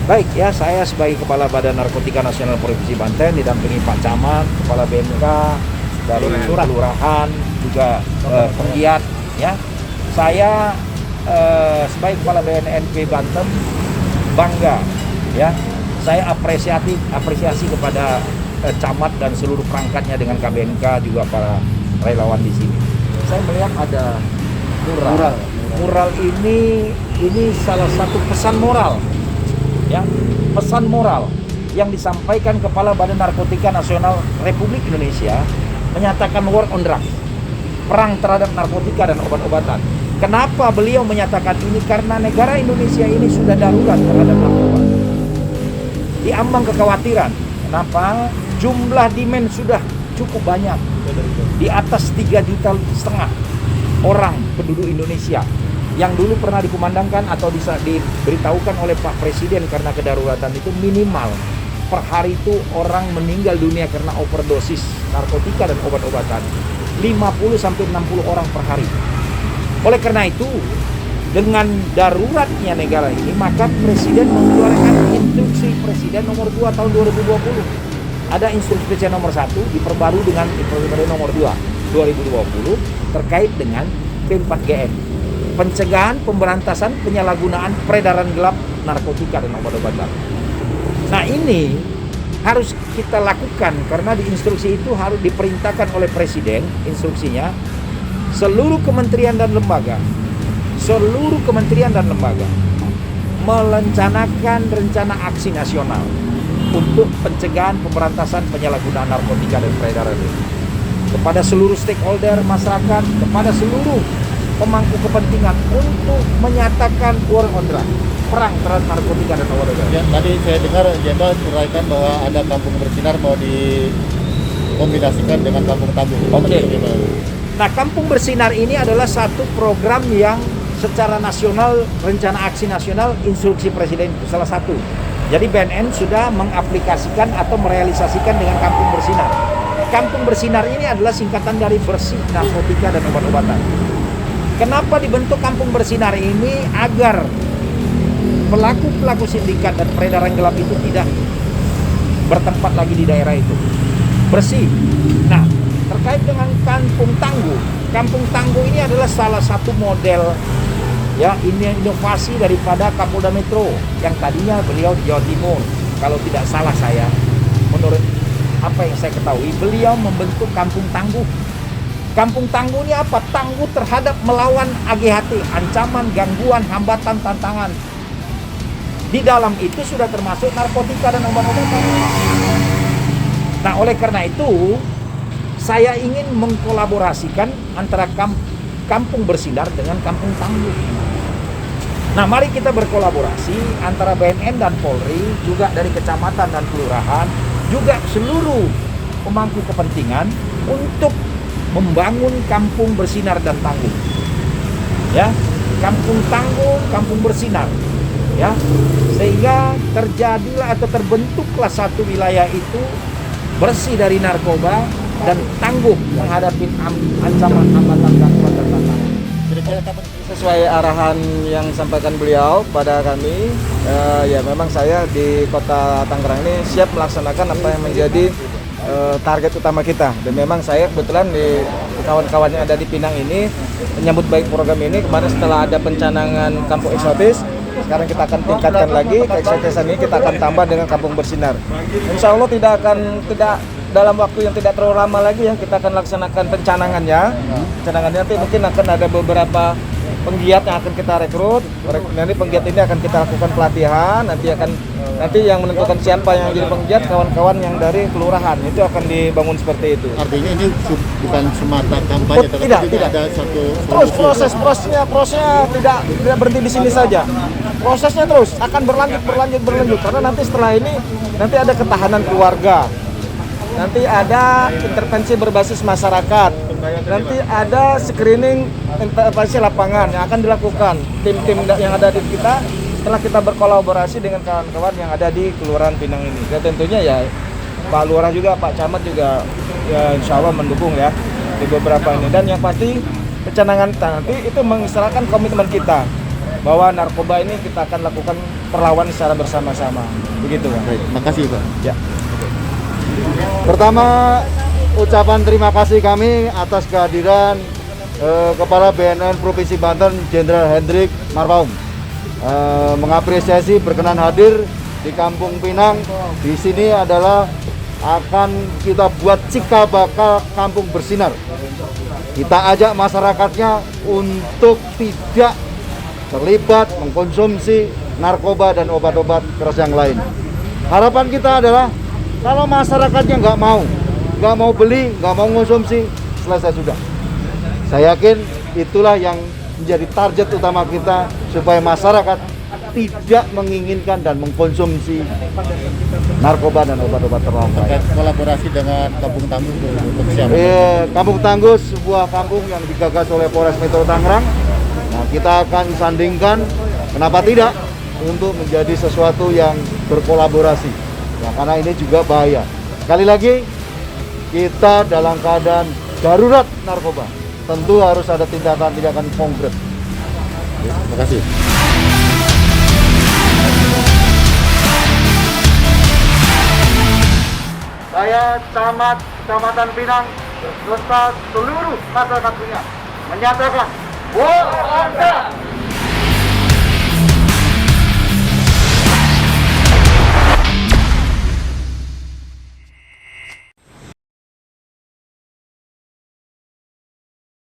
Baik ya, saya sebagai Kepala Badan Narkotika Nasional Provinsi Banten didampingi Pak Camat, Kepala BMK dari Kelurahan, juga penggiat ya. Saya sebagai Kepala BNNP Banten bangga ya. Saya apresiasi kepada Camat dan seluruh perangkatnya dengan KBNK, juga para relawan di sini. Saya melihat ada mural. Mural ini salah satu pesan moral. Ya, pesan moral yang disampaikan Kepala Badan Narkotika Nasional Republik Indonesia menyatakan war on drugs, perang terhadap narkotika dan obat-obatan. Kenapa beliau menyatakan ini? Karena negara Indonesia ini sudah darurat terhadap narkoba. Diambang kekhawatiran. Kenapa? Jumlah demand sudah cukup banyak, di atas 3,5 juta orang penduduk Indonesia, yang dulu pernah dikumandangkan atau diberitahukan oleh Pak Presiden karena kedaruratan itu minimal per hari itu orang meninggal dunia karena overdosis narkotika dan obat-obatan 50-60 orang per hari. Oleh karena itu, dengan daruratnya negara ini, maka Presiden mengeluarkan instruksi Presiden nomor 2 tahun 2020. Ada instruksi Presiden nomor 1 diperbarui dengan instruksi Presiden nomor 2 2020 terkait dengan P4GN. Pencegahan, pemberantasan, penyalahgunaan, peredaran gelap narkotika dan obat-obatan. Nah, ini harus kita lakukan karena di instruksi itu harus diperintahkan oleh Presiden, instruksinya seluruh kementerian dan lembaga merencanakan rencana aksi nasional untuk pencegahan, pemberantasan, penyalahgunaan narkotika dan peredaran ini kepada seluruh stakeholder masyarakat, kepada seluruh pemangku kepentingan untuk menyatakan war on drugs, perang terhadap narkotika dan obat-obatan. Ya, tadi saya dengar Jenderal uraikan bahwa ada kampung bersinar mau dikombinasikan dengan kampung tangguh. Oke. Nah, kampung bersinar ini adalah satu program yang secara nasional, rencana aksi nasional, instruksi Presiden itu salah satu. Jadi BNN sudah mengaplikasikan atau merealisasikan dengan kampung bersinar. Kampung bersinar ini adalah singkatan dari bersih narkotika dan obat-obatan. Kenapa dibentuk kampung bersinar ini? Agar pelaku-pelaku sindikat dan peredaran gelap itu tidak bertempat lagi di daerah itu. Bersih. Nah, terkait dengan kampung tangguh ini adalah salah satu model ya, ini inovasi daripada Kapolda Metro yang tadinya beliau di Jawa Timur. Kalau tidak salah saya, menurut apa yang saya ketahui, beliau membentuk kampung tangguh. Kampung tangguh ini apa? Tangguh terhadap melawan AGHT, ancaman, gangguan, hambatan, tantangan. Di dalam itu sudah termasuk narkotika dan obat-obatan. Nah, oleh karena itu, saya ingin mengkolaborasikan antara kampung bersinar dengan kampung tangguh. Nah, mari kita berkolaborasi antara BNN dan Polri, juga dari kecamatan dan kelurahan, juga seluruh pemangku kepentingan untuk membangun kampung bersinar dan tangguh. Ya, kampung tangguh, kampung bersinar. Ya, sehingga terjadilah atau terbentuklah satu wilayah itu bersih dari narkoba dan tangguh menghadapi ancaman, hambatan, gangguan dan tantangan. Sesuai arahan yang disampaikan beliau pada kami, ya memang saya di Kota Tangerang ini siap melaksanakan apa yang menjadi target utama kita. Dan memang saya kebetulan di kawan-kawan yang ada di Pinang ini menyambut baik program ini. Kemarin setelah ada pencanangan kampung eksotis, sekarang kita akan tingkatkan lagi keeksotisan ini, kita akan tambah dengan kampung bersinar. Insya Allah tidak dalam waktu yang tidak terlalu lama lagi ya, kita akan laksanakan pencanangannya. Pencanangannya nanti mungkin akan ada beberapa penggiat yang akan kita rekrut. Nanti penggiat ini akan kita lakukan pelatihan. Nanti yang menentukan siapa yang jadi penggiat, kawan-kawan yang dari kelurahan itu akan dibangun seperti itu. Artinya ini bukan semata kampanye, tidak. Ada satu terus prosesnya tidak berhenti di sini saja. Prosesnya terus akan berlanjut karena nanti setelah ini nanti ada ketahanan keluarga. Nanti ada intervensi berbasis masyarakat. Nanti ada screening intervensi lapangan yang akan dilakukan tim-tim yang ada di kita setelah kita berkolaborasi dengan kawan-kawan yang ada di Kelurahan Pinang ini. Dan tentunya ya Pak Lurah juga, Pak Camat juga ya insya Allah mendukung ya di beberapa ini. Dan yang pasti pencanangan nanti itu mengistilahkan komitmen kita bahwa narkoba ini kita akan lakukan perlawanan secara bersama-sama. Begitu, Bang. Baik, makasih Pak. Ya. Pertama, ucapan terima kasih kami atas kehadiran Kepala BNN Provinsi Banten Jenderal Hendrik Marpaung. Mengapresiasi berkenan hadir di Kampung Pinang. Di sini adalah akan kita buat cikal bakal kampung bersinar. Kita ajak masyarakatnya untuk tidak terlibat mengkonsumsi narkoba dan obat-obat keras yang lain. Harapan kita adalah kalau masyarakatnya nggak mau beli, nggak mau konsumsi, selesai sudah. Saya yakin itulah yang menjadi target utama kita supaya masyarakat tidak menginginkan dan mengkonsumsi narkoba dan obat-obat terlarang. Terkait kolaborasi dengan Kampung Tangguh untuk siapa? Kampung Tangguh sebuah kampung yang digagas oleh Polres Metro Tangerang. Nah, kita akan sandingkan, kenapa tidak, untuk menjadi sesuatu yang berkolaborasi. Nah, karena ini juga bahaya. Sekali lagi, kita dalam keadaan darurat narkoba. Tentu harus ada tindakan-tindakan konkret. Terima kasih. Saya camat Kecamatan Pinang beserta seluruh masyarakat Pinang menyatakan bahwa